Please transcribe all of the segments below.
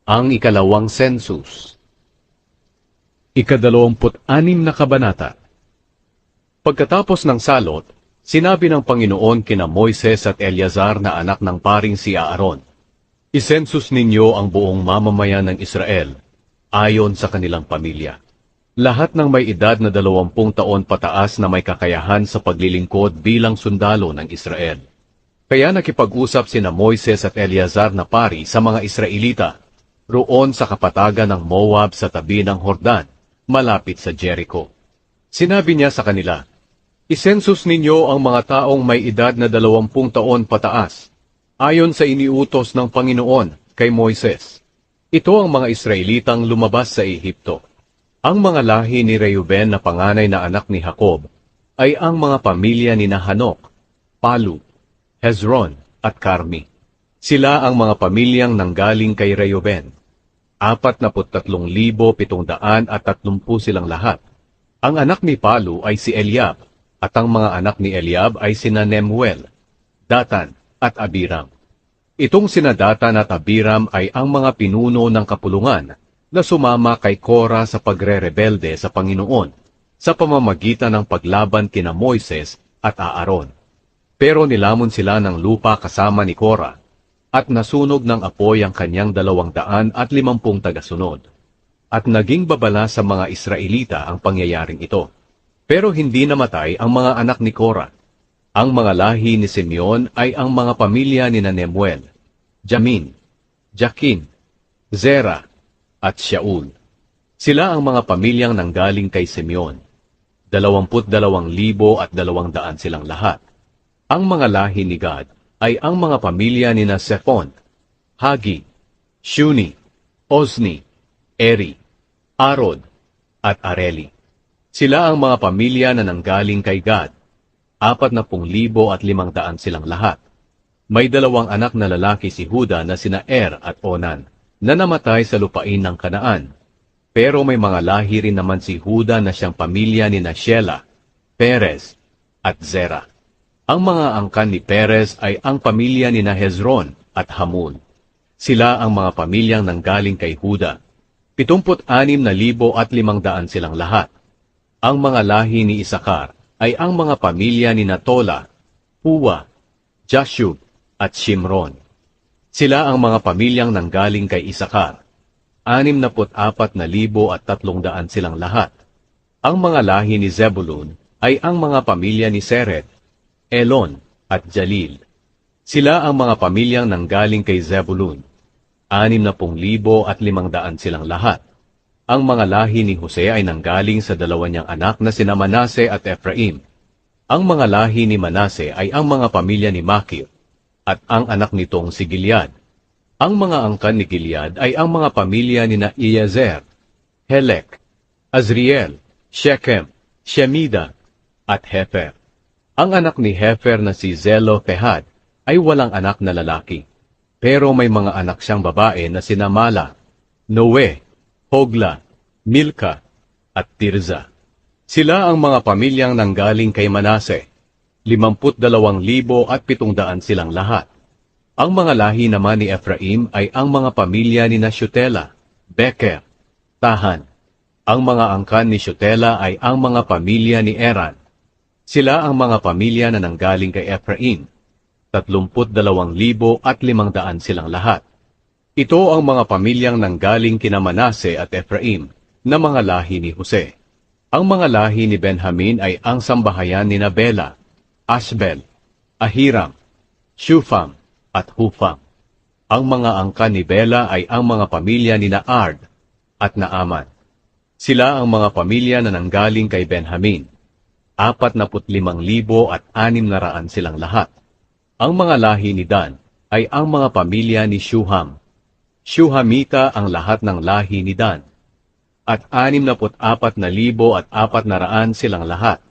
Ang ikalawang census. Ika-26 na kabanata. Pagkatapos ng salot, sinabi ng Panginoon kina Moises at Eleazar na anak ng paring si Aaron, "Isensus ninyo ang buong mamamayan ng Israel, ayon sa kanilang pamilya. Lahat ng may edad na 20 taon pataas na may kakayahan sa paglilingkod bilang sundalo ng Israel." Kaya nakipag-usap sina Moises at Eleazar na pari sa mga Israelita, roon sa kapatagan ng Moab sa tabi ng Hordan, malapit sa Jericho. Sinabi niya sa kanila, "Isensus ninyo ang mga taong may edad na 20 taon pataas, ayon sa iniutos ng Panginoon kay Moises." Ito ang mga Israelitang lumabas sa Ehipto. Ang mga lahi ni Reuben na panganay na anak ni Jacob ay ang mga pamilya ni Hanok, Palu, Hezron at Carmi. Sila ang mga pamilyang nanggaling kay Reuben. 43,730 silang lahat. Ang anak ni Palu ay si Eliab, at ang mga anak ni Eliab ay sina Nemuel, Datan at Abiram. Itong sina Datan at Abiram ay ang mga pinuno ng kapulungan na sumama kay Kora sa pagre-rebelde sa Panginoon sa pamamagitan ng paglaban kina Moises at Aaron. Pero nilamon sila ng lupa kasama ni Kora, at nasunog ng apoy ang kanyang 250 tagasunod. At naging babala sa mga Israelita ang pangyayaring ito. Pero hindi namatay ang mga anak ni Kora. Ang mga lahi ni Simeon ay ang mga pamilya ni Nemuel, Jamin, Jakin, Zera, at Shaul. Sila ang mga pamilyang nanggaling kay Simeon. 22,200 silang lahat. Ang mga lahi ni Gad ay ang mga pamilya ni Sephon, Hagi, Shuni, Ozni, Eri, Arod, at Areli. Sila ang mga pamilya na nanggaling kay Gad. 40,500 silang lahat. May 2 anak na lalaki si Huda na sina Er at Onan, na namatay sa lupain ng Kanaan. Pero may mga lahi rin naman si Huda na siyang pamilya ni Shela, Perez, at Zera. Ang mga angkan ni Perez ay ang pamilya ni Hezron at Hamul. Sila ang mga pamilyang nanggaling kay Huda. 76,500 silang lahat. Ang mga lahi ni Isakar ay ang mga pamilya ni Tola, Puwa, Jashub, at Shimron. Sila ang mga pamilyang nanggaling kay Isakar. 64,300 silang lahat. Ang mga lahi ni Zebulun ay ang mga pamilya ni Seret, Elon, at Jalil. Sila ang mga pamilyang nanggaling kay Zebulun. 60,500 silang lahat. Ang mga lahi ni Jose ay nanggaling sa 2 niyang anak na sina Manase at Ephraim. Ang mga lahi ni Manase ay ang mga pamilya ni Makir, at ang anak nitong si Gilead. Ang mga angkan ni Gilead ay ang mga pamilya ni Iezer, Helek, Azriel, Shechem, Shemida, at Hefer. Ang anak ni Hefer na si Zelofehad ay walang anak na lalaki, pero may mga anak siyang babae na sina Mala, Noe, Hogla, Milka, at Tirza. Sila ang mga pamilyang nanggaling kay Manase. 52,700 silang lahat. Ang mga lahi naman ni Ephraim ay ang mga pamilya ni Shutela, Beker, Tahan. Ang mga angkan ni Shutela ay ang mga pamilya ni Eran. Sila ang mga pamilya na nanggaling kay Ephraim. 32,500 silang lahat. Ito ang mga pamilyang nanggaling kina Manase at Ephraim na mga lahi ni Jose. Ang mga lahi ni Benjamin ay ang sambahayan ni Bela, Ashbel, Ahiram, Shufam, at Hufam. Ang mga angkan ni Bela ay ang mga pamilya ni Ard at Naaman. Sila ang mga pamilya na nanggaling kay Benjamin. 45,600 silang lahat. Ang mga lahi ni Dan ay ang mga pamilya ni Shuham. Shuhamita ang lahat ng lahi ni Dan. At 64,400 silang lahat.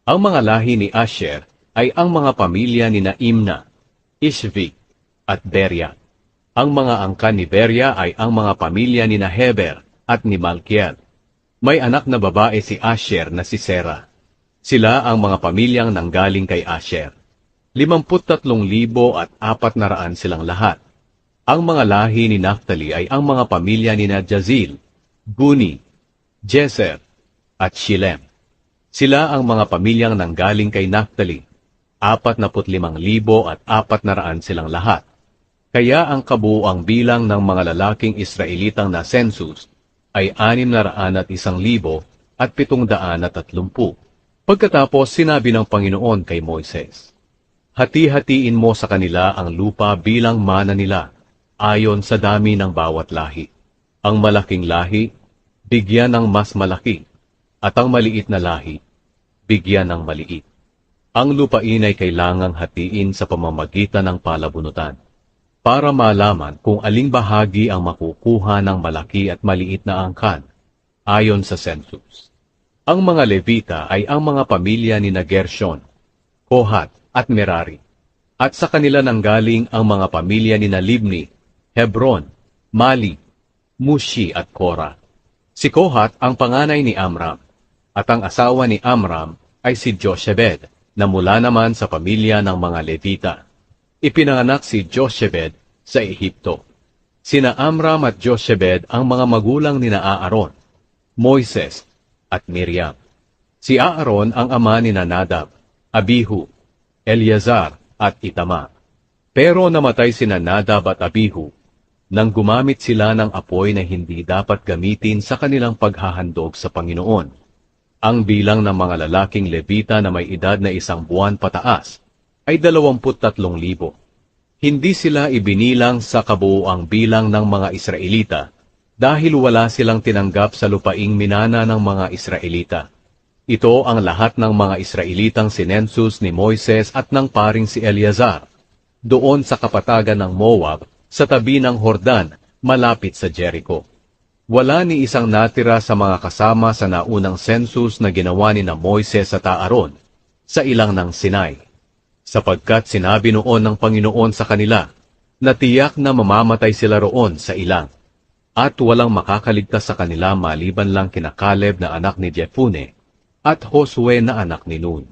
Ang mga lahi ni Asher ay ang mga pamilya ni Imna, Ishvi, at Beria. Ang mga angkan ni Beria ay ang mga pamilya ni Heber at ni Malkiel. May anak na babae si Asher na si Sera. Sila ang mga pamilyang nanggaling kay Asher. 53,400 silang lahat. Ang mga lahi ni Naphtali ay ang mga pamilya ni Jazil, Guni, Jeser, at Shilem. Sila ang mga pamilyang nanggaling kay Naphtali, 45,400 silang lahat. Kaya ang kabuuang bilang ng mga lalaking Israelitang na census ay 601,730. Pagkatapos sinabi ng Panginoon kay Moises, "Hati-hatiin mo sa kanila ang lupa bilang mana nila, ayon sa dami ng bawat lahi. Ang malaking lahi, bigyan ng mas malaki, at ang maliit na lahi, bigyan ng maliit. Ang lupain ay kailangang hatiin sa pamamagitan ng palabunutan, para malaman kung aling bahagi ang makukuha ng malaki at maliit na angkan, ayon sa census. Ang mga Levita ay ang mga pamilya ni Gershon, Kohat at Merari, at sa kanila nanggaling ang mga pamilya ni Libni, Hebron, Mali, Mushi at Kora. Si Kohat ang panganay ni Amram, at ang asawa ni Amram ay si Joshebed, na mula naman sa pamilya ng mga Levita. Ipinanganak si Joshebed sa Ehipto. Sina Amram at Joshebed ang mga magulang ni Aaron, Moises, at Miriam. Si Aaron ang ama ni Nadab, Abihu, Eleazar, at Itamar. Pero namatay sina Nadab at Abihu nang gumamit sila ng apoy na hindi dapat gamitin sa kanilang paghahandog sa Panginoon. Ang bilang ng mga lalaking Levita na may edad na 1 buwan pataas ay 23,000. Hindi sila ibinilang sa kabuuang bilang ng mga Israelita dahil wala silang tinanggap sa lupaing minana ng mga Israelita. Ito ang lahat ng mga Israelitang sinensus ni Moises at ng paring si Eleazar, doon sa kapatagan ng Moab, sa tabi ng Hordan, malapit sa Jericho. Wala ni isang natira sa mga kasama sa naunang census na ginawa ni Moises at Aaron, sa ilang ng Sinai, sapagkat sinabi noon ng Panginoon sa kanila, na tiyak na mamamatay sila roon sa ilang, at walang makakaligtas sa kanila maliban lang kina Caleb na anak ni Jepune, at Josue na anak ni Nun.